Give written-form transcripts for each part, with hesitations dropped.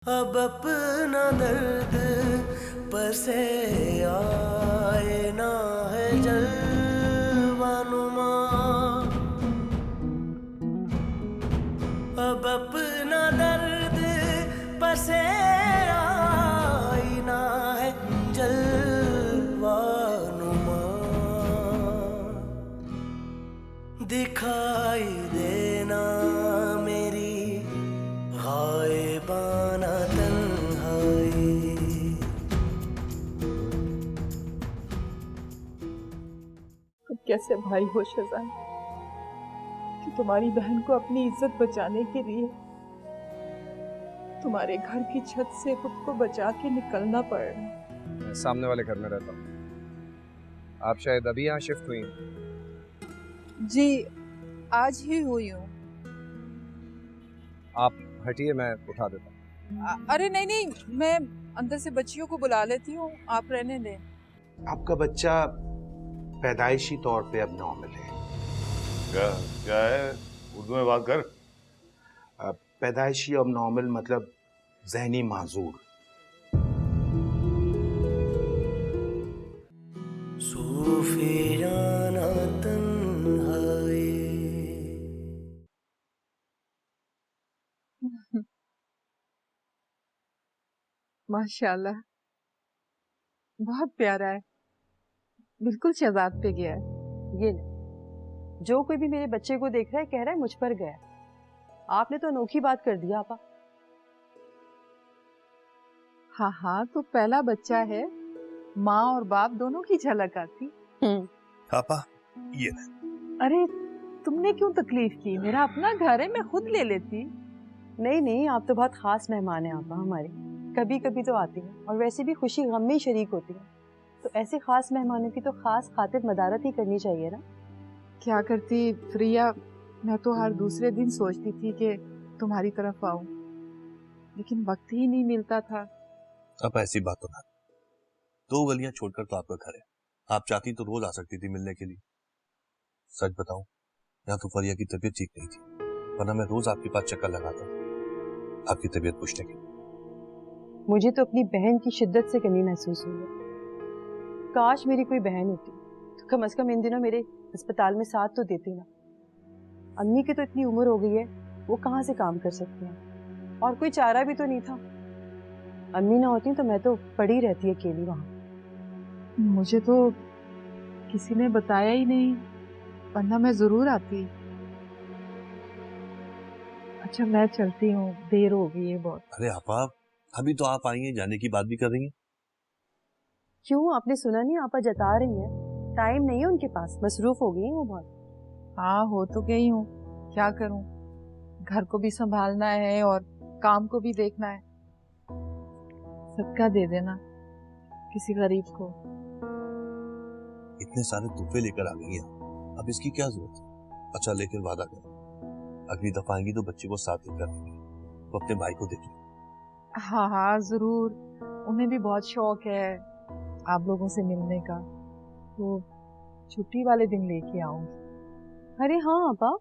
अब अपना दर्द पर से आए ना है जलवानुमा, अब अपना दर्द पर से आए ना है जलवानुमा, दिखाई देना मेरी गायबाना तन्हाई। कैसे भाई हो शहजाद कि तुम्हारी बहन को अपनी इज्जत बचाने के लिए तुम्हारे घर की छत से खुद को बचा के निकलना पड़ रहा है। मैं सामने वाले घर में रहता हूँ। आप शायद अभी यहाँ शिफ्ट हुई हैं। जी आज ही हुई हूँ। आप हटिए, मैं उठा देता हूँ। अरे नहीं नहीं, मैं अंदर से बच्चियों को बुला लेती हूँ, आप रहने दें। आपका बच्चा पैदाइशी तौर पे अब नॉर्मल है। क्या है? उर्दू में बात कर। पैदाइशी अब नॉर्मल मतलब जहनी माजूर। सूफियाना तन्हाई। माशाल्लाह बहुत प्यारा है, बिल्कुल शहजाद पे गया है। ये ले, जो कोई भी मेरे बच्चे को देख रहा है कह रहा है मुझ पर गया। आपने तो अनोखी बात कर दी आपा। हाँ हाँ, तो पहला बच्चा है, माँ और बाप दोनों की झलक आती। पापा ये अरे तुमने क्यों तकलीफ की, मेरा अपना घर है, मैं खुद ले लेती। नहीं नहीं, आप तो बहुत खास मेहमान हैं आपा हमारे, कभी कभी तो आती हैं और वैसे भी खुशी गम में शरीक होती है, तो ऐसे खास मेहमानों की तो खास खातिर मदारत ही करनी चाहिए ना। क्या करती प्रिया, मैं तो हर दूसरे दिन सोचती थी कि तुम्हारी तरफ आऊं, लेकिन वक्त ही नहीं मिलता था। अब ऐसी बात तो ना, 2 गलियां छोड़कर तो आपका घर है, आप चाहती तो रोज आ सकती थी मिलने के लिए। सच बताऊं, यहाँ तो फरिया की तबीयत ठीक नहीं थी, वरना मैं रोज आपके पास चक्कर लगाता आपकी तबीयत पूछने की। मुझे तो अपनी बहन की शिद्दत से कमी महसूस हुई है। काश मेरी कोई बहन होती तो कम से कम इन दिनों मेरे अस्पताल में साथ तो देती ना। अम्मी की तो इतनी उम्र हो गई है, वो कहाँ से काम कर सकती हैं, और कोई चारा भी तो नहीं था। अम्मी ना होती तो मैं तो पड़ी रहती अकेली वहां। मुझे तो किसी ने बताया ही नहीं, वरना मैं जरूर आती। अच्छा मैं चलती हूँ, देर हो गई है बहुत। अरे आपा, अभी तो आप आई हैं, जाने की बात भी कर रही हैं। क्यों, आपने सुना नहीं? आपा जता रही हैं, टाइम नहीं है उनके पास, मसरूफ हो गई हैं वो बहुत। हाँ हो तो गई हूँ, क्या करूँ, घर को भी संभालना है और काम को भी देखना है। सदका दे देना किसी गरीब को। इतने सारे तोहफे लेकर आ गई हैं, अब इसकी क्या जरूरत है। अच्छा लेकिन वादा करो, अगली दफा आएंगी तो बच्चे को साथ लेकर आएंगे, वो अपने भाई को देखें। हाँ हाँ जरूर, उन्हें भी बहुत शौक है आप लोगों से मिलने का, तो छुट्टी वाले दिन लेके आऊंगी। अरे हाँ आपा,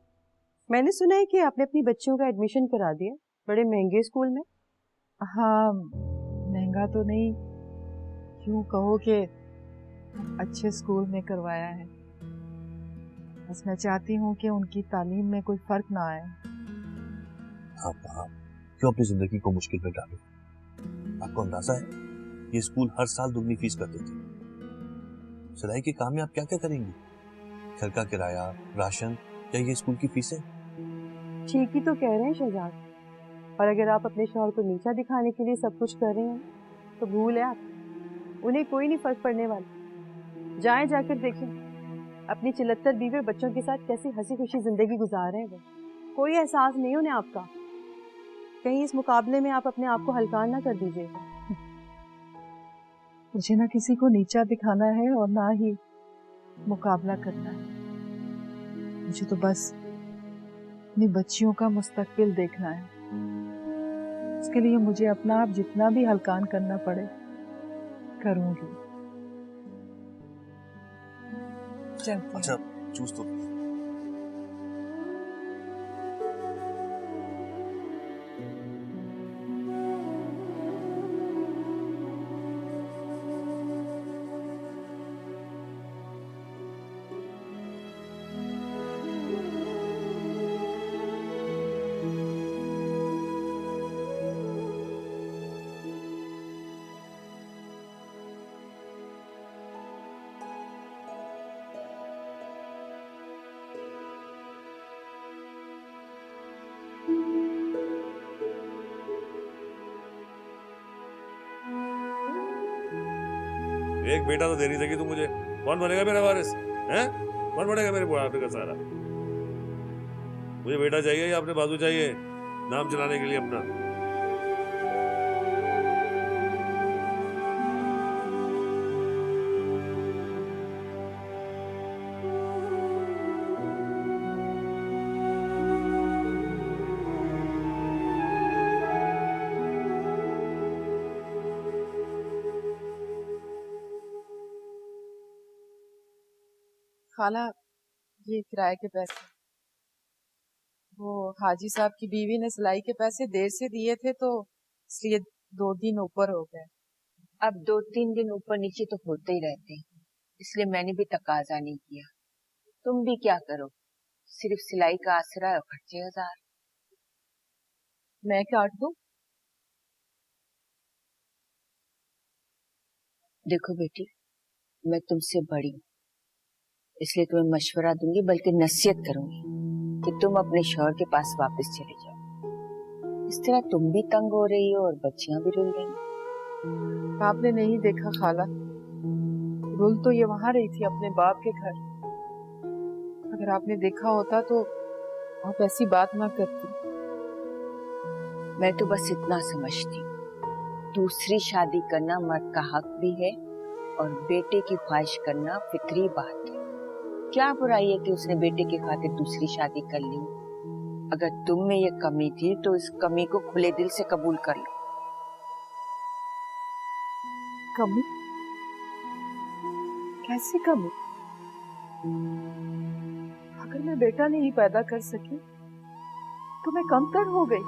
मैंने सुना है कि आपने अपनी बच्चियों का एडमिशन करा दिया बड़े महंगे स्कूल में। हाँ महंगा तो नहीं, यूं कहो कि अच्छे स्कूल में करवाया है। बस मैं चाहती हूँ कि उनकी तालीम में कोई फर्क ना आए। आपा क्यों अपनी जिंदगी को मुश्किल में डालो। आपको अंदाजा है ये स्कूल हर साल दुगनी फीस कर देते हैं। सिलाई के काम में आप क्या क्या करेंगी, घर का किराया, राशन या ये स्कूल की फीसें। ठीक ही तो कह रहे हैं शहजाद, और अगर आप अपने शौहर को नीचा दिखाने के लिए सब कुछ कर रहे हैं तो भूल है आप, उन्हें कोई नहीं फर्क पड़ने वाला। जाएं जाकर देखें अपनी 74 बीवी और बच्चों के साथ कैसी हंसी खुशी जिंदगी गुजार रहे हैं वो। कोई एहसास नहीं उन्हें आपका। कहीं इस मुकाबले में आप अपने आप को हल्का ना कर दीजिएगा। मुझे ना किसी को नीचा दिखाना है और ना ही मुकाबला करना है, मुझे तो बस अपनी बच्चियों का मुस्तकबिल देखना है। इसके लिए मुझे अपना आप जितना भी हल्कान करना पड़े करूंगी। अच्छा चूस तो एक बेटा तो दे नहीं सकी तू मुझे, कौन बनेगा मेरा वारिस? हैं? कौन बनेगा मेरे बुढ़ापे का सहारा? मुझे बेटा चाहिए या अपने बाजू चाहिए नाम चलाने के लिए अपना? खाला, ये किराए के पैसे, वो हाजी साहब की बीवी ने सिलाई के पैसे देर से दिए थे तो इसलिए 2 दिन ऊपर हो गए। अब 2-3 दिन ऊपर नीचे तो होते ही रहते हैं, इसलिए मैंने भी तकाजा नहीं किया। तुम भी क्या करो, सिर्फ सिलाई का आसरा और खर्चे 1000। मैं काट दूं? देखो बेटी, मैं तुमसे बड़ी हूँ, इसलिए तुम्हें मशवरा दूंगी, बल्कि नसीहत करूंगी कि तुम अपने शौहर के पास वापस चले जाओ। इस तरह तुम भी तंग हो रही हो और बच्चियां भी रुल रही। आपने नहीं देखा खाला, रुल तो ये वहां रही थी अपने बाप के घर। अगर आपने देखा होता तो आप ऐसी बात ना करती। मैं तो बस इतना समझती, दूसरी शादी करना मर्द का हक भी है और बेटे की ख्वाहिश करना फितरी बात है। क्या बुराई है कि उसने बेटे की खातिर दूसरी शादी कर ली? अगर तुम में ये कमी थी तो इस कमी को खुले दिल से कबूल कर लो। कमी? कैसी कमी? अगर मैं बेटा नहीं पैदा कर सकी तो मैं कमतर हो गई।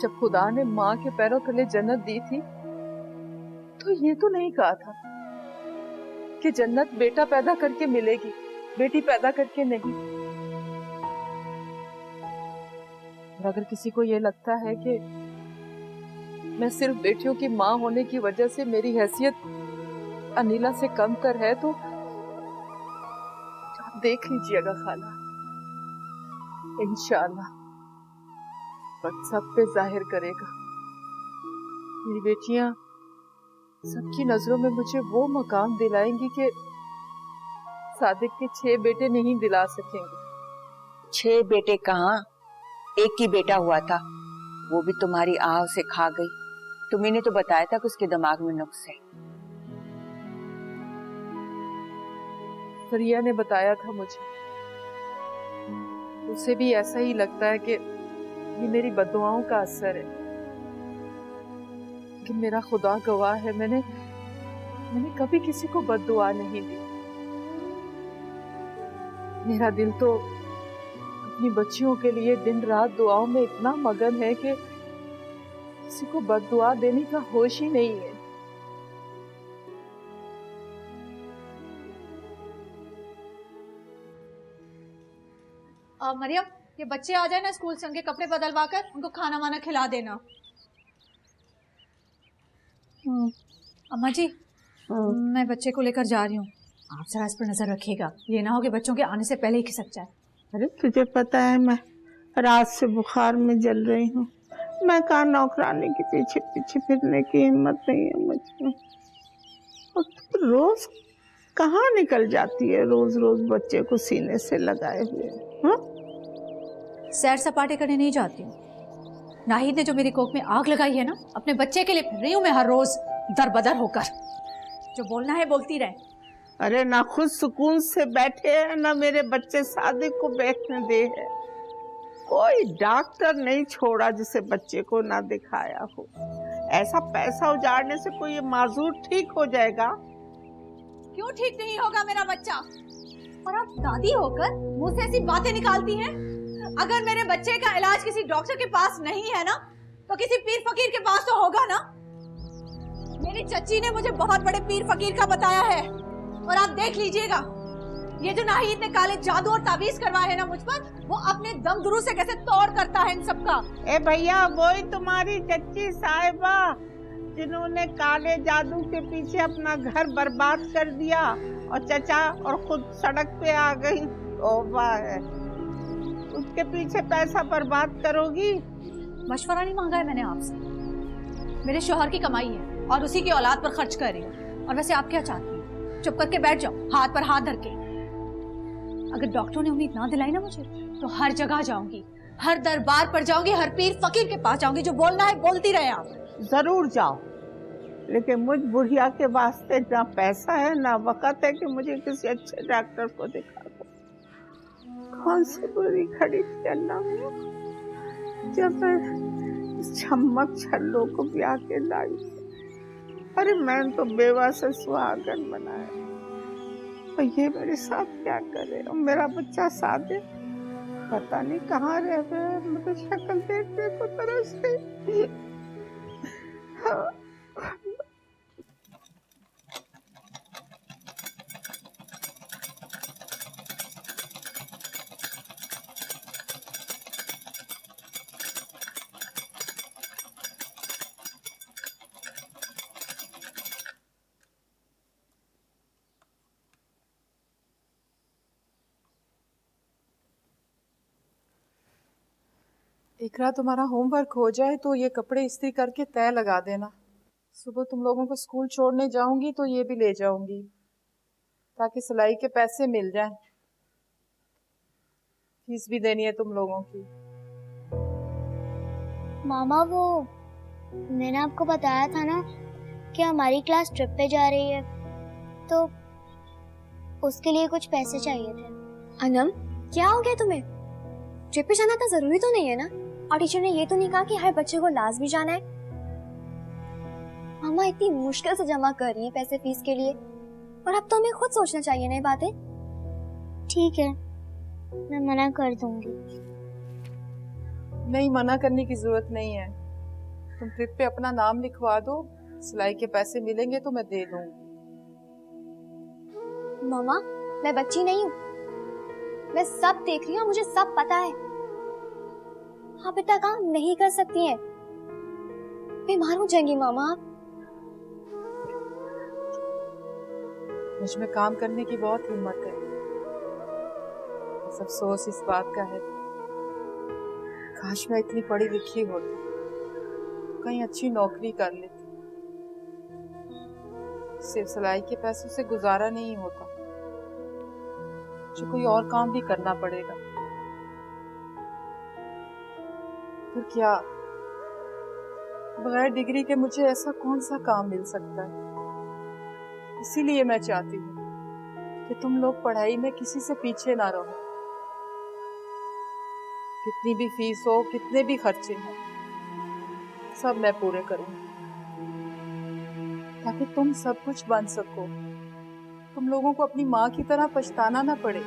जब खुदा ने माँ के पैरों तले जन्नत दी थी तो ये तो नहीं कहा था कि जन्नत बेटा पैदा करके मिलेगी, बेटी पैदा करके नहीं। और अगर किसी को ये लगता है कि मैं सिर्फ बेटियों की माँ होने की वजह से मेरी हैसियत अनिला से कमतर है तो आप देख लीजिएगा खाला, इंशाअल्लाह वक्त सब पे जाहिर करेगा। मेरी बेटियां सबकी नजरों में मुझे वो मकाम दिलाएंगी कि सादिक के 6 बेटे नहीं दिला सकेंगे। 6 बेटे कहाँ, एक ही बेटा हुआ था, वो भी तुम्हारी आह से खा गई। तुम्ही ने तो बताया था कि उसके दिमाग में नुक्स है। फरिया ने बताया था मुझे, उसे भी ऐसा ही लगता है कि ये मेरी बद्दुआओं का असर है। लेकिन मेरा खुदा गवाह है, मैंने कभी किसी को बद्दुआ नहीं दी। मेरा दिल तो अपनी बच्चियों के लिए दिन रात दुआओं में इतना मगन है कि किसी को बद्दुआ देने का होश ही नहीं है। मरियम, ये बच्चे आ जाए ना स्कूल से, उनके कपड़े बदलवा कर उनको खाना वाना खिला देना। अम्मा जी, मैं बच्चे को लेकर जा रही हूँ, आप जरा इस पर नजर रखिएगा, ये ना हो कि बच्चों के आने से पहले ही खिसक जाए। अरे तुझे पता है मैं रात से बुखार में जल रही हूँ, मैं कहाँ नौकरानी के पीछे पीछे फिरने की हिम्मत नहीं है मुझे। और तू रोज कहाँ निकल जाती है, रोज रोज बच्चे को सीने से लगाए हुए। हाँ, सैर सपाटे करने नहीं जाती हूँ। नाहिद ने जो मेरी कोख में आग लगाई है ना, अपने बच्चे के लिए फिर रही हूँ मैं हर रोज दर बदर होकर। जो बोलना है बोलती रहे। अरे ना खुद सुकून से बैठे हैं, ना मेरे बच्चे सादिक को बैठने दे है। कोई डॉक्टर नहीं छोड़ा जिसे बच्चे को ना दिखाया हो। ऐसा पैसा उजाड़ने से कोई ये माजूर ठीक हो जाएगा? क्यों ठीक नहीं होगा मेरा बच्चा? और आप दादी होकर मुंह से ऐसी बातें निकालती हैं? अगर मेरे बच्चे का इलाज किसी डॉक्टर के पास नहीं है ना, तो किसी पीर फकीर के पास तो होगा ना। मेरी चच्ची ने मुझे बहुत बड़े पीर फकीर का बताया है, और आप देख लीजिएगा, ये जो नाहिद ने काले जादू और ताबीज करवाए हैं ना मुझ पर, वो अपने दम दुरू से कैसे तोड़ करता है इन सबका। ए भैया, वही तुम्हारी चच्ची साहिबा जिन्होंने काले जादू के पीछे अपना घर बर्बाद कर दिया और चचा और खुद सड़क पे आ गई। तौबा है, उसके पीछे पैसा बर्बाद करोगी? मशवरा नहीं मांगा है मैंने आपसे, मेरे शोहर की कमाई है और उसी की औलाद पर खर्च कर रही हूँ। और वैसे आप क्या चाहती हैं? चुप करके बैठ जाओ, हाथ पर हाथ धर के। अगर डॉक्टरों ने उम्मीद ना दिलाई ना मुझे, तो हर जगह जाऊंगी, हर दरबार पर जाऊंगी, हर पीर फकीर के पास जाऊंगी। जो बोलना है बोलती रहे आप। जरूर जाओ, लेकिन मुझ बुढ़िया के वास्ते ना पैसा है ना वक़्त है कि मुझे किसी अच्छे डॉक्टर को दिखा दो। कौन सी बुरी घड़ी थी अल्लाह में जब मैं छमक छल्लों को ब्याह के लाई। अरे मैंने तो बेवा से सुहागन बनाया, और ये मेरे साथ क्या करे। और मेरा बच्चा सादे पता नहीं कहाँ रह गया, मुझे शक्ल देखने को तरसती। हाँ। इकरा, तुम्हारा होमवर्क हो जाए तो ये कपड़े इस्त्री करके तय लगा देना। सुबह तुम लोगों को स्कूल छोड़ने जाऊंगी तो ये भी ले जाऊंगी, ताकि सिलाई के पैसे मिल जाएं। फीस भी देनी है तुम लोगों की। मामा, वो मैंने आपको बताया था ना कि हमारी क्लास ट्रिप पे जा रही है, तो उसके लिए कुछ पैसे चाहिए थे। अनम, क्या हो गया तुम्हें? ट्रिप पे जाना तो जरूरी तो नहीं है ना? और टीचर ने ये तो नहीं कहा कि हर बच्चे को लाजमी जाना है? मामा इतनी मुश्किल से जमा कर रही है पैसे फीस के लिए, और अब तो हमें खुद सोचना चाहिए ना बातें। ठीक है, मैं मना कर दूंगी। नहीं, मना करने की जरूरत नहीं है। तुम ट्रिप पे अपना नाम लिखवा दो, सिलाई के पैसे मिलेंगे तो मैं दे दूंगी। मामा, मैं बच्ची नहीं हूँ, मैं सब देख रही हूँ, मुझे सब पता है। आप इतना काम नहीं कर सकती हैं, बीमार हो जाएंगी मामा आप। मुझ में काम करने की बहुत हिम्मत है, बस अफसोस इस बात का है, काश मैं इतनी पढ़ी लिखी होती, कहीं अच्छी नौकरी कर लेती। सिर्फ सिलाई के पैसों से गुजारा नहीं होता, मुझे कोई और काम भी करना पड़ेगा। फिर क्या, बगैर डिग्री के मुझे ऐसा कौन सा काम मिल सकता है? इसीलिए मैं चाहती हूँ कि तुम लोग पढ़ाई में किसी से पीछे ना रहो। कितनी भी फीस हो, कितने भी खर्चे हो, सब मैं पूरे करूंगी, ताकि तुम सब कुछ बन सको, तुम लोगों को अपनी माँ की तरह पछताना ना पड़े।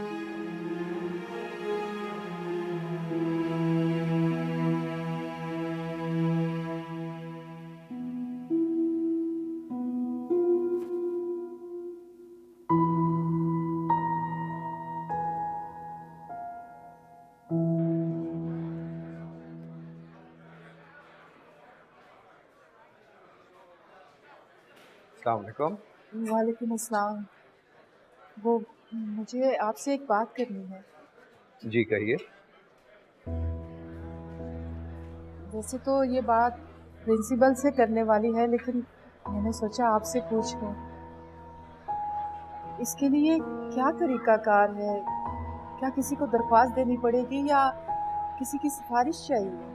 अस्सलामुअलैकुम। वालेकुम अस्सलाम। वो मुझे आपसे एक बात करनी है। जी कहिए। वैसे तो ये बात प्रिंसिपल से करने वाली है, लेकिन मैंने सोचा आपसे पूछ लूं। इसके लिए क्या तरीकाकार है? क्या किसी को दरख्वास्त देनी पड़ेगी या किसी की सिफारिश चाहिए?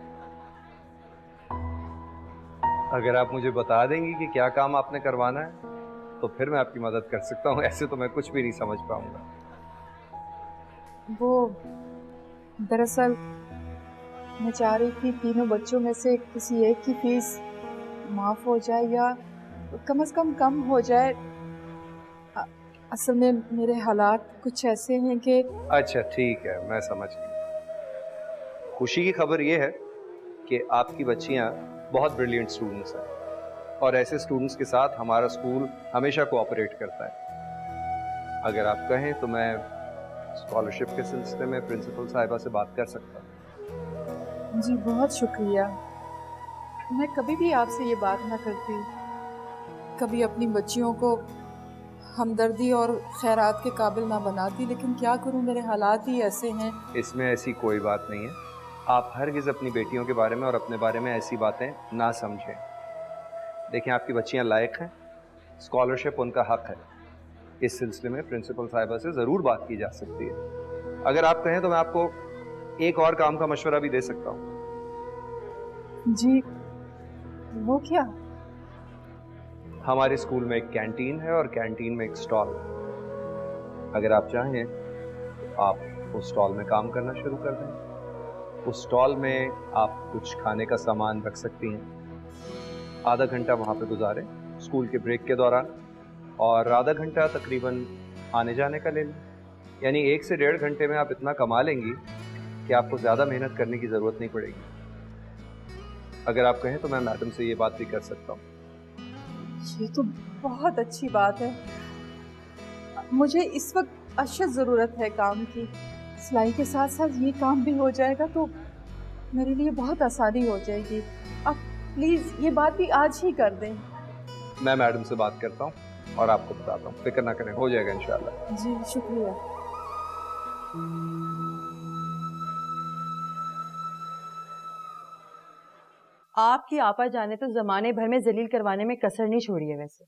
अगर आप मुझे बता देंगी कि क्या काम आपने करवाना है तो फिर मैं आपकी मदद कर सकता हूँ, ऐसे तो मैं कुछ भी नहीं समझ पाऊंगा। वो दरअसल मैं चाह रही थी तीनों बच्चों में से किसी एक की फीस माफ हो जाए या कम से कम हो जाए। असल में मेरे हालात कुछ ऐसे हैं कि। अच्छा ठीक है, मैं समझ गई। खुशी की खबर ये है कि आपकी बच्चियां बहुत ब्रिलियंट स्टूडेंट्स हैं, और ऐसे स्टूडेंट्स के साथ हमारा स्कूल हमेशा कोऑपरेट करता है। अगर आप कहें तो मैं स्कॉलरशिप के सिलसिले में प्रिंसिपल साहिबा से बात कर सकता हूँ। जी बहुत शुक्रिया। मैं कभी भी आपसे ये बात ना करती, कभी अपनी बच्चियों को हमदर्दी और खैरात के काबिल ना बनाती, लेकिन क्या करूँ, मेरे हालात ही ऐसे हैं। इसमें ऐसी कोई बात नहीं है। आप हरगिज़ अपनी बेटियों के बारे में और अपने बारे में ऐसी बातें ना समझें। देखें, आपकी बच्चियां लायक हैं, स्कॉलरशिप उनका हक है। इस सिलसिले में प्रिंसिपल साहिबा से ज़रूर बात की जा सकती है। अगर आप कहें तो मैं आपको एक और काम का मशवरा भी दे सकता हूँ। जी, वो क्या? हमारे स्कूल में एक कैंटीन है और कैंटीन में एक स्टॉल है। अगर आप चाहें तो आप उस स्टॉल में काम करना शुरू कर दें। उस स्टॉल में आप कुछ खाने का सामान रख सकती हैं। आधा घंटा वहाँ पे गुजारें स्कूल के ब्रेक के दौरान, और आधा घंटा तकरीबन आने जाने का ले लें। यानी 1 से 1.5 घंटे में आप इतना कमा लेंगी कि आपको ज़्यादा मेहनत करने की ज़रूरत नहीं पड़ेगी। अगर आप कहें तो मैं मैडम से ये बात भी कर सकता हूँ। ये तो बहुत अच्छी बात है। मुझे इस वक्त अशद ज़रूरत है काम की। सिलाई के साथ साथ ये काम भी हो जाएगा तो मेरे लिए बहुत आसानी हो जाएगी। आप प्लीज़ ये बात भी आज ही कर दें। मैं मैडम से बात करता हूँ और आपको बताता हूँ, फिक्र ना करें, हो जाएगा इंशाल्लाह। जी शुक्रिया। आपकी आपा जाने तो जमाने भर में जलील करवाने में कसर नहीं छोड़ी है। वैसे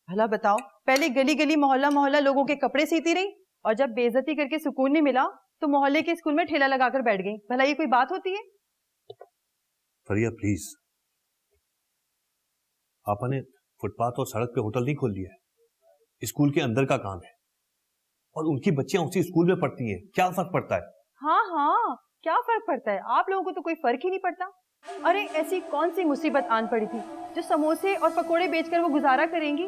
भला बताओ, पहले गली गली मोहल्ला मोहल्ला लोगों के कपड़े सीती रही, और जब बेइज्जती करके सुकून नहीं मिला तो मोहल्ले के स्कूल में ठेला लगाकर बैठ गई। भला ये कोई बात होती है? फरिया प्लीज, आपने फुटपाथ और सड़क पे होटल नहीं खोल लिया है। स्कूल के अंदर का काम है और उनकी बच्चियां उसी स्कूल में पढ़ती हैं, क्या फर्क पड़ता है? हाँ हाँ, क्या फर्क पड़ता है? आप लोगों को तो कोई फर्क ही नहीं पड़ता। अरे ऐसी कौन सी मुसीबत आन पड़ी थी जो समोसे और पकोड़े बेचकर वो गुजारा करेंगी?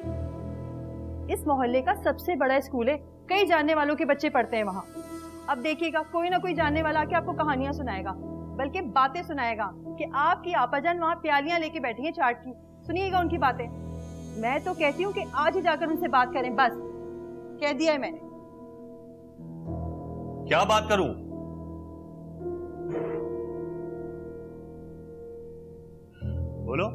इस मोहल्ले का सबसे बड़ा स्कूल है, कई जानने वालों के बच्चे पढ़ते हैं वहाँ। अब देखिएगा, कोई ना कोई जानने वाला आके आपको कहानियां सुनाएगा, बल्कि बातें सुनाएगा कि आपकी आपाजान वहाँ प्यालियां लेके बैठी है चाट की। सुनिएगा उनकी बातें। मैं तो कहती हूँ कि आज ही जाकर उनसे बात करें। बस कह दिया है मैंने। क्या बात करूं? बोलो,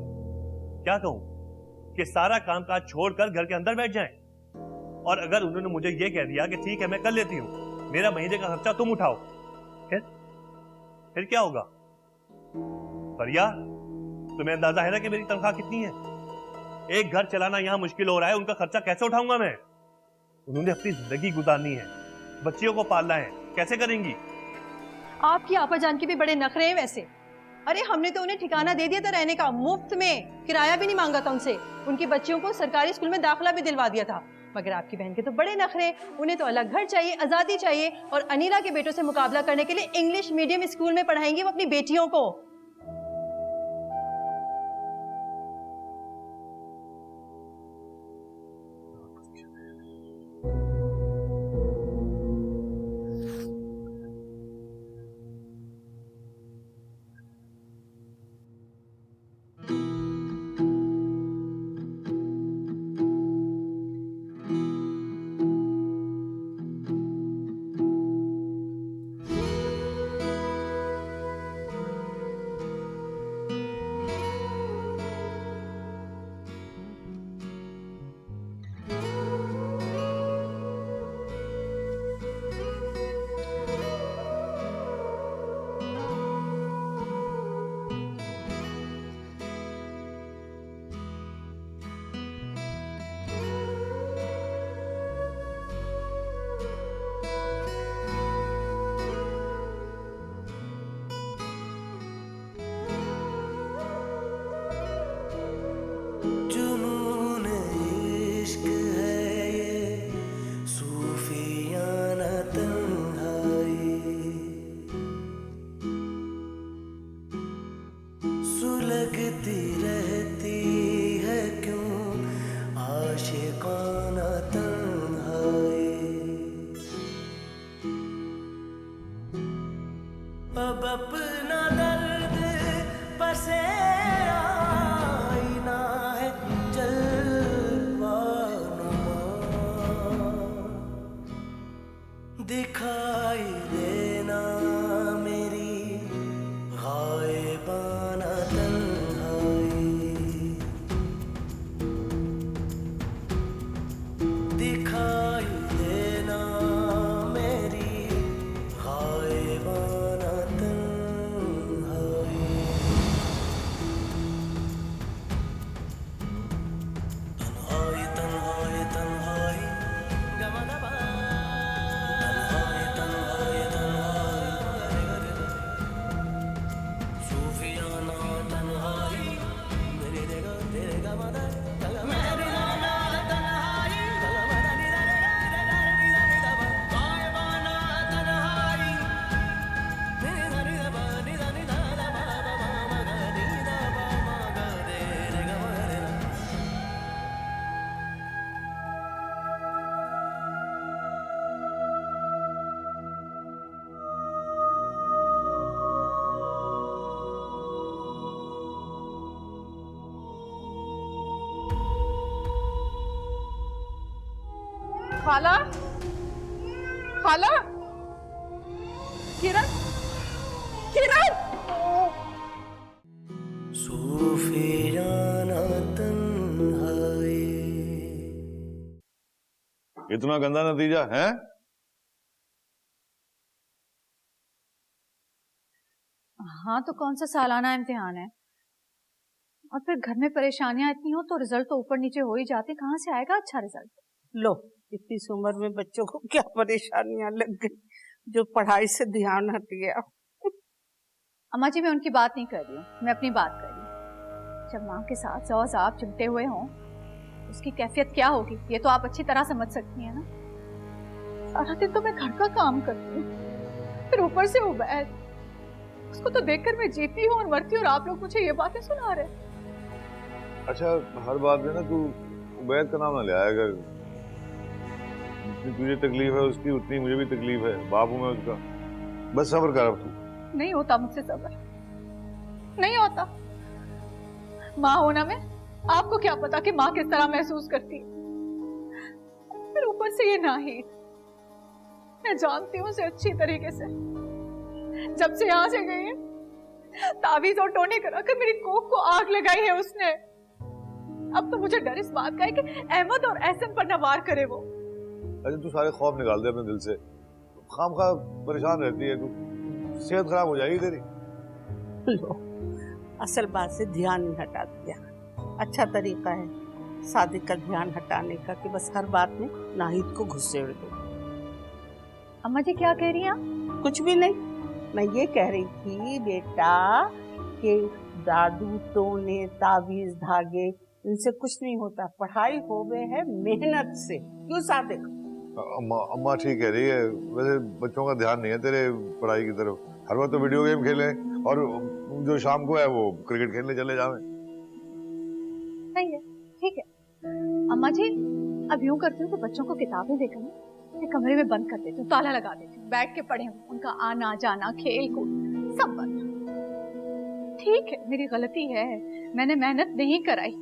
क्या कहूं? कि सारा कामकाज छोड़कर घर के अंदर बैठ जाएं? और अगर उन्होंने मुझे यह कह दिया कि ठीक है मैं कर लेती हूं, मेरा महीने का खर्चा तुम उठाओ, फिर क्या होगा? फरिया, तुम्हें अंदाजा है ना कि मेरी तनख्वाह कितनी है? एक घर चलाना यहां मुश्किल हो रहा है, उनका खर्चा कैसे उठाऊंगा मैं? उन्होंने अपनी जिंदगी गुजारनी है, बच्चियों को पालना है, कैसे करेंगी? आपकी आपाजान के भी बड़े नखरे हैं वैसे। अरे हमने तो उन्हें ठिकाना दे दिया था रहने का, मुफ्त में, किराया भी नहीं मांगा था उनसे। उनकी बच्चियों को सरकारी स्कूल में दाखिला भी दिलवा दिया था। मगर आपकी बहन के तो बड़े नखरे, उन्हें तो अलग घर चाहिए, आजादी चाहिए, और अनीला के बेटों से मुकाबला करने के लिए इंग्लिश मीडियम स्कूल में पढ़ाएंगी वो अपनी बेटियों को। जुनून इश्क है ये, सूफियाना तन्हाई, सुलगती रहती है क्यों आशिकाना तन्हाई। अब अपना दर्द बसे आईना है जलवानुमा, दिखाई देना मेरी गायबाना तन्हाई। खाला, खाला, किरण, किरण। सूफियाना तन्हाई। इतना गंदा नतीजा है? हाँ तो कौन सा सालाना इम्तिहान है, और फिर घर में परेशानियां इतनी हो तो रिजल्ट तो ऊपर नीचे हो ही जाते, कहाँ से आएगा अच्छा रिजल्ट? लो, इतनी सी उम्र में बच्चों को क्या परेशानियां लग गई जो पढ़ाई से ध्यान हट गया। अम्मा जी मैं उनकी बात नहीं कर रही हूँ, मैं अपनी बात कर रही हूँ। जब माँ के साथ सौ साहब चिमटे हुए हों उसकी कैफियत क्या होगी ये तो आप अच्छी तरह समझ सकती हैं ना। सारा दिन तो मैं घर का काम करती हूँ, फिर ऊपर से उबैद, उसको तो देखकर मैं जीती हूँ और मरती हूँ और आप लोग मुझे ये बातें सुना रहे। अच्छा हर बात में ना तू उबैद का नाम ना ले आया कर। जितनी तुझे तकलीफ है उसकी उतनी मुझे भी तकलीफ है, बाप हूं मैं उसका। बस सब्र कर अब तू। नहीं होता मुझसे सब्र, नहीं होता। माँ होना में आपको क्या पता कि माँ किस तरह महसूस करती है, फिर ऊपर से ये नाहिद, मैं जानती हूँ उसे अच्छी तरीके से। जब से यहाँ से गई है तावीज और टोने कराकर मेरी कोख को आग लगाई है उसने। अब तो मुझे डर इस बात का है कि अहमद और एहसन पर न वार करे वो। अरे तू सारे खौफ निकाल दे अपने दिल से, खामखा परेशान रहती है तू, सेहत खराब हो जाएगी तेरी। लो, असल बात से ध्यान नहीं हटा दिया। अच्छा तरीका है सादिक का ध्यान हटाने का कि बस हर बात में नाहिद को घुसेड़ दो। अम्मा जी क्या कह रही हैं आप? कुछ भी नहीं, मैं ये कह रही थी बेटा कि दादू टोने तावीज धागे इनसे कुछ नहीं होता, पढ़ाई हो गए है मेहनत से। क्यों सादिक? अम्मा ठीक कह रही है, वैसे बच्चों का ध्यान नहीं है तेरे पढ़ाई की तरफ। हर वक्त तो वीडियो गेम खेले और जो शाम को है वो क्रिकेट खेलने चले जावे। सही है, ठीक है। अम्मा जी अब यूं करती हूँ तो बच्चों को किताबें देकर मैं कमरे में बंद कर देती हूँ, ताला लगा देती हूँ, बैठ के पढ़े, उनका आना जाना खेल कूद सब बंद। ठीक है मेरी गलती है, मैंने मेहनत नहीं कराई,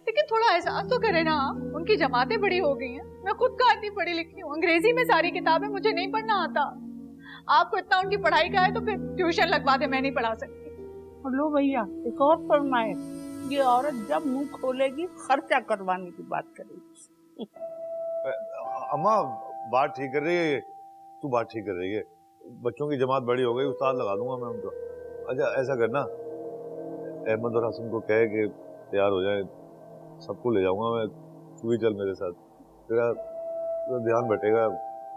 लेकिन थोड़ा एहसास तो करे ना। उनकी जमातें बड़ी हो गई हैं, मैं खुद का इतनी पढ़ी लिखी हूँ, अंग्रेजी में सारी किताबें, मुझे नहीं पढ़ना आता। आपको इतना उनकी पढ़ाई का है तो फिर ट्यूशन लगवा दे, मैं नहीं पढ़ा सकती। लो भैया एक और फरमाए, ये औरत जब मुंह खोलेगी खर्चा करवाने की बात करेगी। अम्मा बात ठीक कर रही है, तू बात ठीक कर रही है, बच्चों की जमात बड़ी हो गई, उस्ताद लगा दूंगा मैं उनको। अच्छा ऐसा करना, अहमद और हसन को कहे कि तैयार हो जाए, सबको ले जाऊंगा मैं, तू भी चल मेरे साथ, तेरा ध्यान बटेगा,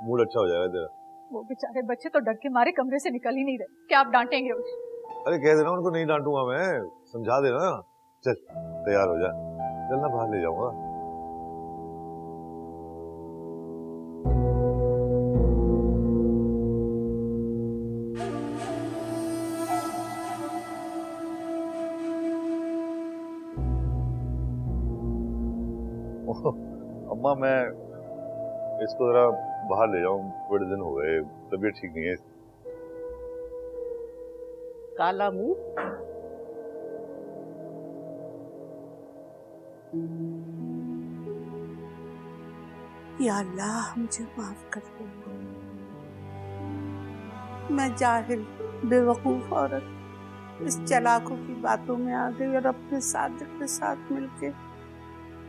मूड अच्छा हो जाएगा तेरा। वो बेचारे बच्चे तो डर के मारे कमरे से निकल ही नहीं रहे, क्या आप डांटेंगे उन्हें? अरे कह देना उनको, नहीं डांटूंगा मैं, समझा देना। चल तैयार हो जा, चलना बाहर ले जाऊंगा। अम्मा मैं इसको जरा बाहर ले जाऊं, बड़े दिन हो गए, तबीयत ठीक नहीं है। काला मुंह, या अल्लाह मुझे माफ कर दो, मैं जाहिल बेवकूफ औरत इस चालाकों की बातों में आ गई और अपने सादिक के साथ मिलके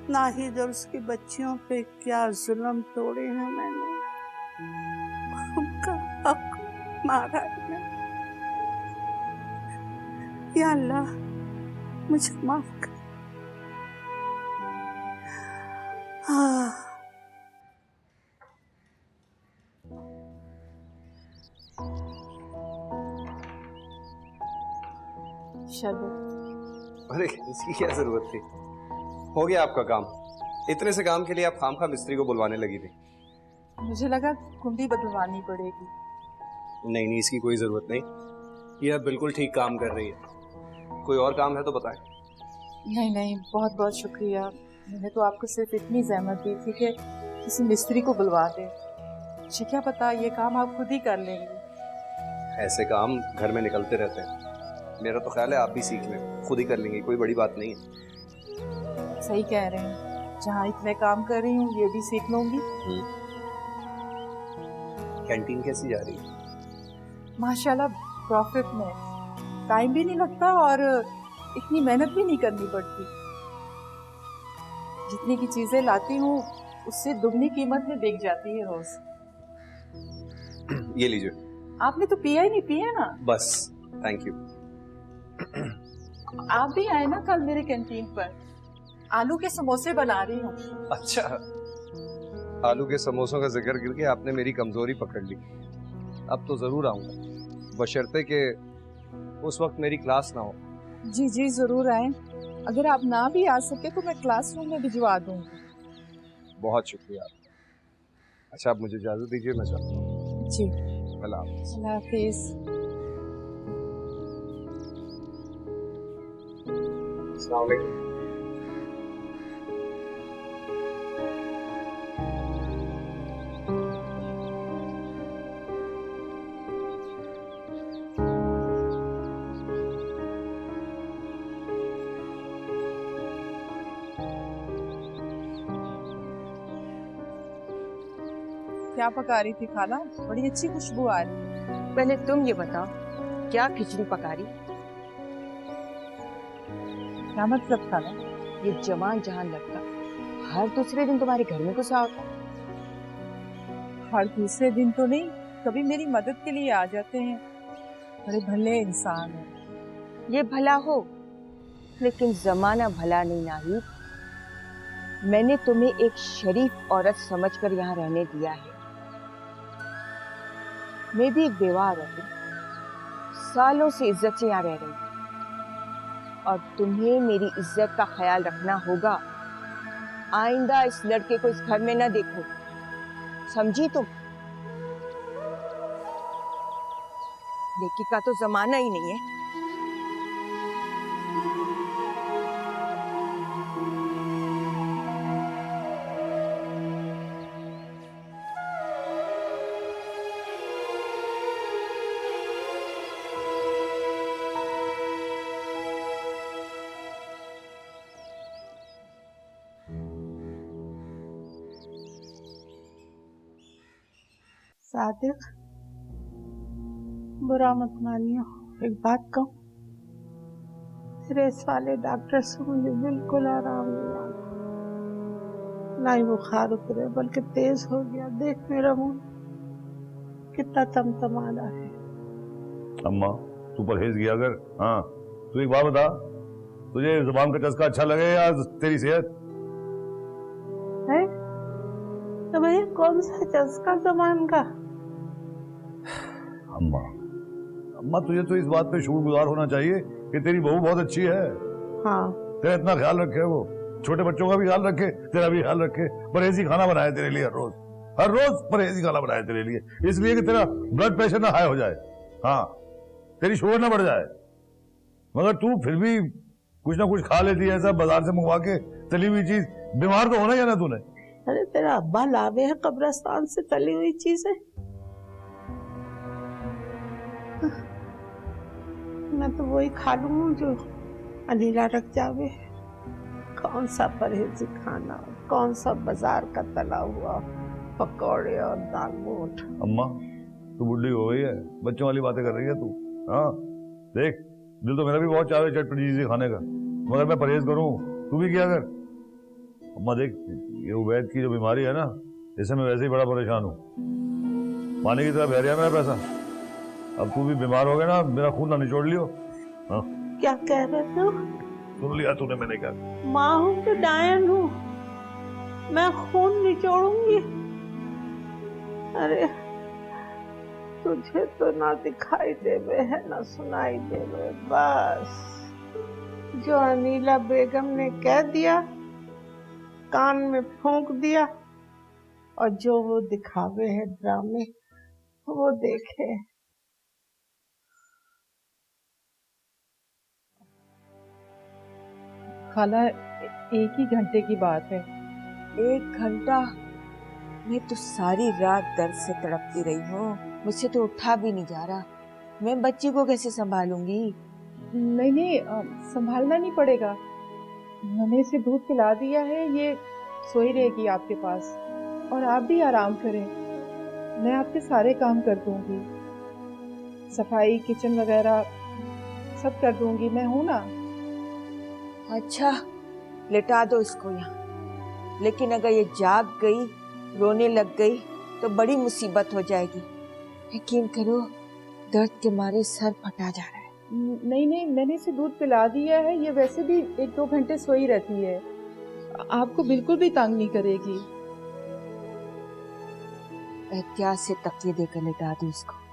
नाहिद और उसकी बच्चियों पे क्या जुल्म तोड़े हैं मैंने, उनका हक मारा है। या अल्लाह मुझे माफ कर। शरबत। अरे इसकी क्या जरूरत थी, हो गया आपका काम। इतने से काम के लिए आप खामखा मिस्त्री को बुलवाने लगी थी। मुझे लगा कुंडी बदलवानी पड़ेगी। नहीं नहीं इसकी कोई जरूरत नहीं, यह बिल्कुल ठीक काम कर रही है। कोई और काम है तो बताएं। नहीं नहीं बहुत बहुत शुक्रिया, मैंने तो आपको सिर्फ इतनी जहमत दी थी कि किसी मिस्त्री को बुलवा दे, मुझे क्या पता ये काम आप खुद ही कर लेंगे। ऐसे काम घर में निकलते रहते हैं, मेरा तो ख्याल है आप भी सीख लें, खुद ही कर लेंगे, कोई बड़ी बात नहीं है। सही कह रहे हैं, जहाँ इतने काम कर रही हूँ ये भी सीख लूंगी। कैंटीन कैसी जा रही है? माशाल्लाह प्रॉफिट में, टाइम भी नहीं लगता और इतनी मेहनत भी नहीं करनी पड़ती। जितनी की चीजें लाती हूँ उससे दुगनी कीमत में बिक जाती है रोज। ये लीजिए। आपने तो पिया ही नहीं, पिया ना? बस, थैंक यू। आप भी आए ना कल मेरे कैंटीन पर, आलू के समोसे बना रही हूँ। अच्छा, आलू के समोसों का जिक्र करके आपने मेरी कमजोरी पकड़ ली। अब तो जरूर आऊंगा, बशर्ते कि उस वक्त मेरी क्लास ना हो। जी जी जरूर आए। अगर आप ना भी आ सके तो मैं क्लासरूम में भिजवा दूंगी। बहुत शुक्रिया आपका। अच्छा, आप मुझे इजाजत दीजिए, मैं चलता हूँ। जी, अल्लाह हाफ़िज़। अल्लाह हाफिज। अस्सलाम वालेकुम। क्या पका रही थी खाला? बड़ी अच्छी खुशबू आ रही। पहले तुम ये बताओ, क्या खिचड़ी पका रही? क्या मतलब खाला? ये जवान जहान लड़का हर दूसरे दिन तुम्हारे घर में घुसा होता। हर दूसरे दिन तो नहीं, कभी मेरी मदद के लिए आ जाते हैं। बड़े भले इंसान हैं। ये भला हो, लेकिन जमाना भला नहीं नाहिद। मैंने तुम्हें एक शरीफ औरत समझकर यहाँ रहने दिया है। मैं भी एक बेवा औरत हूँ, सालों से इज्जत से यहाँ रह रही हूँ, और तुम्हें मेरी इज्जत का ख्याल रखना होगा। आइंदा इस लड़के को इस घर में न देखो, समझी तुम? लेकी का तो जमाना ही नहीं है। सादिक, बुरा मत मानियो, एक बात कहूँ, तेरे इस वाले डॉक्टर से मुझे बिल्कुल आराम नहीं आ रहा। ना ही बुखार उतरे बल्कि तेज हो गया। देख मेरा मुंह कितना तमतमा रहा है। अम्मा, तू परहेज किया कर। हाँ, तू एक बात बता, तुझे जुबान का चस्का अच्छा लगे या तेरी सेहत? है तो भैया कौन सा चस्का जबान का? अम्मा, अम्मा तुझे तो इस बात पे शुक्रगुजार होना चाहिए कि तेरी बहू बहुत अच्छी है। हाँ, तेरा इतना ख्याल रखे, वो छोटे बच्चों का भी ख्याल रखे, तेरा भी ख्याल रखे। परहेजी खाना बनाए तेरे लिए हर रोज परहेजी खाना बनाए तेरे लिए, इसलिए कि तेरा ब्लड प्रेशर ना हाई हो जाए, हाँ, तेरी शुगर ना बढ़ जाए। मगर तू फिर भी कुछ ना कुछ खा लेती है ऐसा बाजार से मंगवा के तली हुई चीज। बीमार तो होना ही है ना तूने। अरे तेरा अब्बा लावे है कब्रिस्तान से तली हुई चीजें, मैं तो वही खा लूं जो अलीला रख जावे। कौन सा परहेजी खाना, कौन सा बाजार का तला हुआ पकौड़े और दाल मोठ। अम्मा, तू बुढ़ी हो गई है, बच्चों वाली बातें कर रही है तू। हाँ देख, दिल तो मेरा भी बहुत चाहे चटपटी चीजें खाने का, मगर मैं परहेज करूं, तू भी क्या कर। अम्मा देख, ये उबैद की जो बीमारी है ना, इससे मैं वैसे ही बड़ा परेशान हूँ। पानी की तरह बह रहा है मेरा पैसा। अब तू भी बीमार हो गया ना, मेरा खून ना निचोड़ लियो। हाँ, क्या कह रहे हो? सुन लिया तूने मैंने क्या? माँ हूँ कि डायन हूँ, मैं खून निचोड़ूंगी? अरे तुझे तो ना दिखाई देवे है ना सुनाई देवे, बस जो अनीला बेगम ने कह दिया कान में फूंक दिया, और जो वो दिखावे है ड्रामे वो देखे। खाला एक ही घंटे की बात है। 1 घंटा? मैं तो सारी रात दर्द से तड़पती रही हूँ, मुझसे तो उठा भी नहीं जा रहा। मैं बच्ची को कैसे संभालूंगी? नहीं नहीं, संभालना नहीं पड़ेगा, मैंने इसे दूध पिला दिया है, ये सोई रहेगी आपके पास, और आप भी आराम करें। मैं आपके सारे काम कर दूंगी, सफाई किचन वगैरह सब कर दूंगी, मैं हूं ना। अच्छा, लेटा दो इसको यहाँ। लेकिन अगर ये जाग गई, रोने लग गई तो बड़ी मुसीबत हो जाएगी। यकीन करो, दर्द के मारे सर फटा जा रहा है। नहीं नहीं, मैंने इसे दूध पिला दिया है, ये वैसे भी 1-2 घंटे सोई रहती है, आपको बिल्कुल भी तंग नहीं करेगी। एहतियात से तकिए देकर लेटा दो इसको।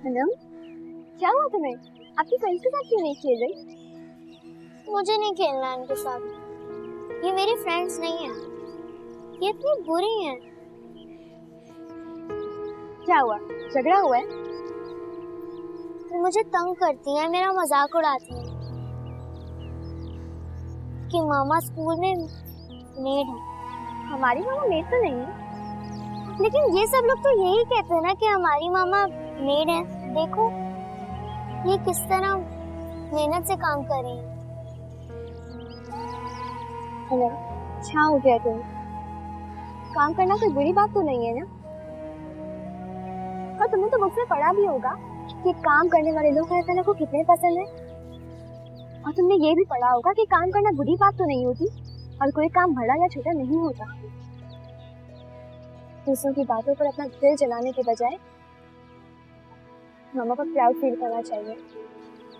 हेलो, क्या हुआ तुम्हें? आपकी फ्रेंड्स के साथ क्यों नहीं खेल रही? मुझे नहीं खेलना है इनके साथ, ये मेरी फ्रेंड्स नहीं है, ये इतनी बुरी हैं। क्या हुआ, झगड़ा हुआ है? तो मुझे तंग करती हैं, मेरा मजाक उड़ाती हैं कि मामा स्कूल में मेड है। हमारी मामा मेड तो नहीं है। लेकिन ये सब लोग तो यही कहते हैं ना कि हमारी मामा मेड है। देखो ये किस तरह मेहनत से काम कर रही है। हेलो, क्या हो गया तुम्हें? काम करना कोई बुरी बात तो नहीं है ना? और तुमने तो मुझसे पढ़ा भी होगा कि काम करने वाले लोग अल्लाह ताला को कितने पसंद है। और तुमने ये भी पढ़ा होगा कि काम करना बुरी बात तो नहीं होती, और कोई काम बड़ा या छोटा नहीं होता। दूसरों की बातों पर अपना दिल जलाने के बजाय मामा को प्राउड फील करना चाहिए।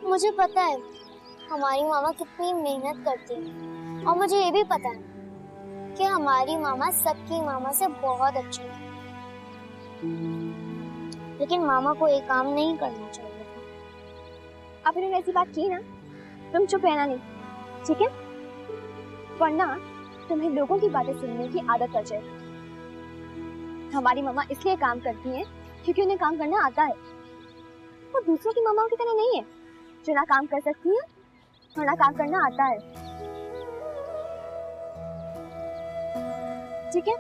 मुझे पता है हमारी मामा कितनी मेहनत करती है, और मुझे ये भी पता है कि हमारी मामा सबकी मामा से बहुत अच्छी है। लेकिन मामा को एक काम नहीं करना चाहिए था। अब इन्होंने ऐसी बात की ना, तुम चुप रहना नहीं, ठीक है? वरना तुम्हें लोगों की बातें सुनने की आदत पड़ जाएगी। हमारी मामा इसलिए काम करती हैं क्योंकि उन्हें काम करना आता है। वो दूसरों की मामाओं की तरह नहीं है जो ना काम कर सकती है और ना काम करना आता है, ठीक है?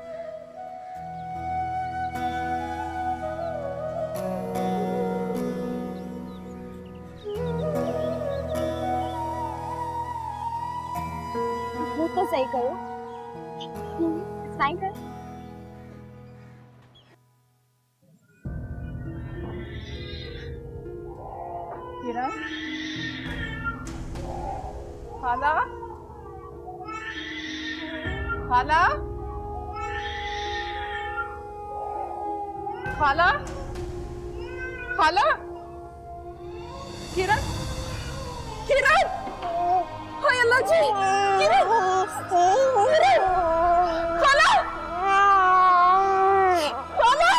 मुझ तो सही करो, स्माइल करो। खाला, खाला, खाला, खाला, किरण, किरण, हाय अल्लाह जी, किरण, किरण, खाला, खाला,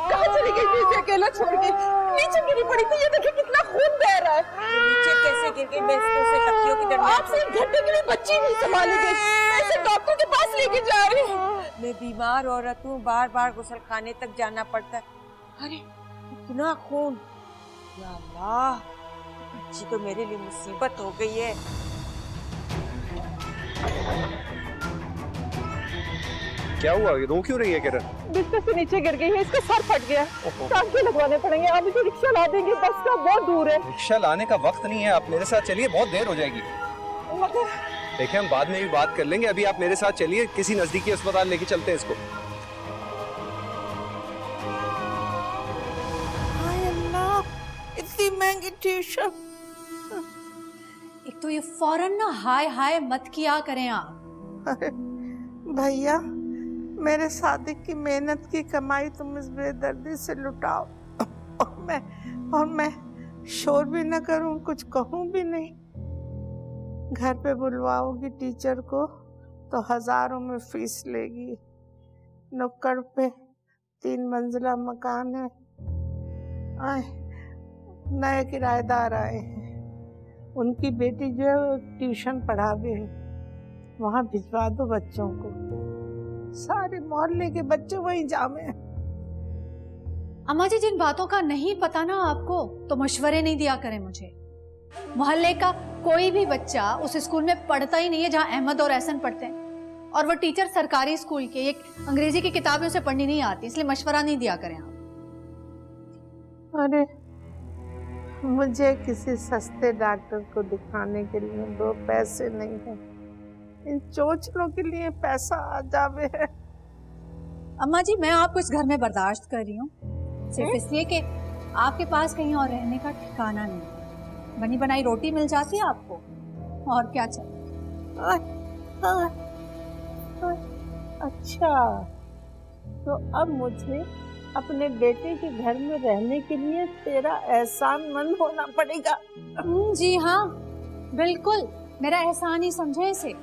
कहाँ चली गई थी अकेला छोड़ के? नीचे गिरी पड़ी थी, ये देखिए कितना खून बह रहा है। नीचे कैसे गिर गई? मैं इसको से तकियों की दरमियान आपसे 1 घंटे के लिए बच्ची नहीं संभाली गई, मैं इसे डॉक्टर के पास लेके जा रही हूँ। मैं बीमार औरत हूँ, बार बार गुस्लखाने तक जाना पड़ता है। अरे इतना खून, या अल्लाह, बच्ची तो मेरे लिए मुसीबत हो गई है। क्या हुआ? ये रो क्यों रही है किरण? बिस्तर से नीचे गिर गई है, इसका सर फट गया, टांके लगवाने पड़ेंगे। आप इसे रिक्शा ला देंगे, बस का बहुत दूर है। रिक्शा लाने का वक्त नहीं है, आप मेरे साथ चलिए, बहुत देर हो जाएगी। देखिए हम बाद में भी बात कर लेंगे, अभी आप मेरे साथ चलिए, किसी नजदीकी अस्पताल लेके चलते हैं इसको। हाय अल्लाह, इतनी महंगी ट्यूशन। एक तो ये फौरन ना हाय हाय मत किया करें आप। अरे भैया, मेरे शादी की मेहनत की कमाई तुम इस बेदर्दी से लुटाओ, और और मैं शोर भी न करूं, कुछ कहूं भी नहीं। घर पे बुलवाओगी टीचर को तो हजारों में फीस लेगी। नुक्कड़ पे 3 मंजिला मकान है। आए नए किराएदार आए हैं, उनकी बेटी जो है ट्यूशन पढ़ावे है, वहां भिजवा दो बच्चों को। सारे मोहल्ले के बच्चे वहीं जामे हैं। अम्मा जी, जिन बातों का नहीं पता ना आपको तो मशवरे नहीं दिया करें मुझे। मोहल्ले का कोई भी बच्चा उस स्कूल में पढ़ता ही नहीं है जहां अहमद और एहसन पढ़ते हैं, और वो टीचर सरकारी स्कूल के, एक अंग्रेजी की किताबें उसे पढ़नी नहीं आती, इसलिए मशवरा नहीं दिया करें आप। अरे मुझे किसी सस्ते डॉक्टर को दिखाने के लिए 2 पैसे नहीं है। इन चोचलों के लिए पैसा आ जावे है। अम्मा जी, मैं आपको इस घर में बर्दाश्त कर रही हूँ सिर्फ इसलिए कि आपके पास कहीं और रहने का ठिकाना नहीं। बनी बनाई रोटी मिल जाती है आपको, और क्या चाहिए। अच्छा, तो अब मुझे अपने बेटे के घर में रहने के लिए तेरा एहसानमंद होना पड़ेगा। जी हाँ, बिल्कुल मेरा एहसान ही समझे इसे।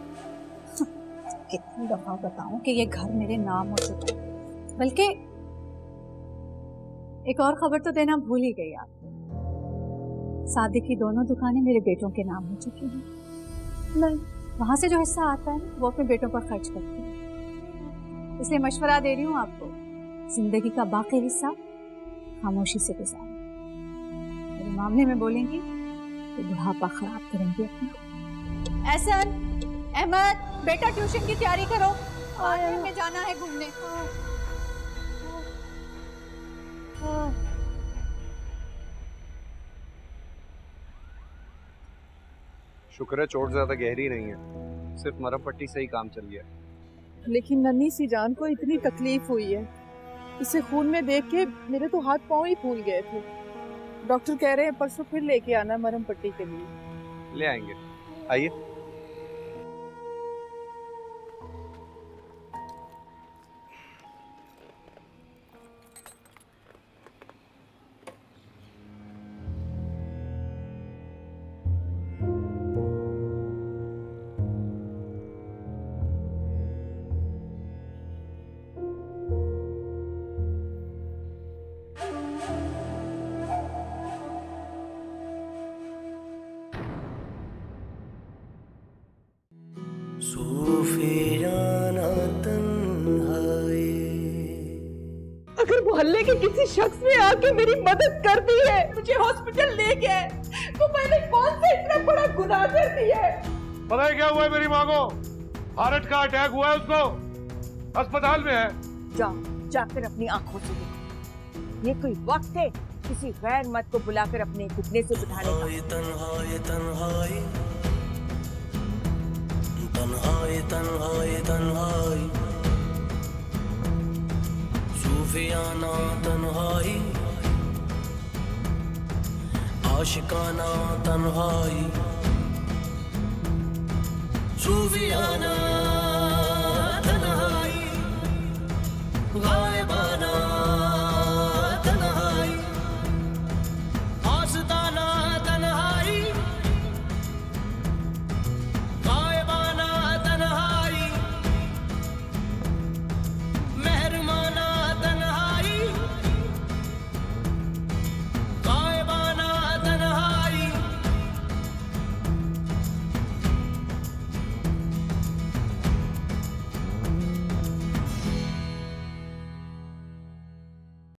कितनी दफा बताऊं कि ये घर मेरे नाम हो चुका है। बल्कि एक और खबर तो देना भूल ही गई आप, सादिक की दोनों दुकानें मेरे बेटों के नाम हो चुकी हैं। नहीं, वहां से जो हिस्सा आता है वो अपने बेटों पर खर्च करती हूँ। इसलिए मशवरा दे रही हूँ आपको, जिंदगी का बाकी हिस्सा खामोशी से गुजारें। मेरे मामले में बोलेंगी तो बुढ़ापा खराब करेंगे अपना। एहसन, अहमद, बेटा ट्यूशन की तैयारी करो, आज हमें जाना है घूमने। शुक्र है चोट ज्यादा गहरी नहीं है, सिर्फ मरहम पट्टी से ही काम चल गया। लेकिन नन्ही सी जान को इतनी तकलीफ हुई है, इसे खून में देख के मेरे तो हाथ पांव ही फूल गए थे। डॉक्टर कह रहे हैं परसों फिर लेके आना मरहम पट्टी के लिए। ले आएंगे, आइए। सूफियाना तन्हाई। अगर मोहल्ले के किसी शख्स ने आके मेरी मदद कर दी है, मुझे हॉस्पिटल ले गए, तो मैंने कौन सा इतना बड़ा गुनाह कर दिया है? पता है क्या हुआ है मेरी माँ को? हार्ट का अटैक हुआ है उसको, अस्पताल में है। जाकर अपनी आंखों से देखो। ये कोई वक्त है किसी गैर मर्द को बुलाकर अपने घुटने से बिठाने का? तन्हाई तन्हाई तन्हाई तन्हाई तन्हाई, सूफियाना तन्हाई, आशिकाना तन्हाई, सूफियाना तन्हाई, गायबा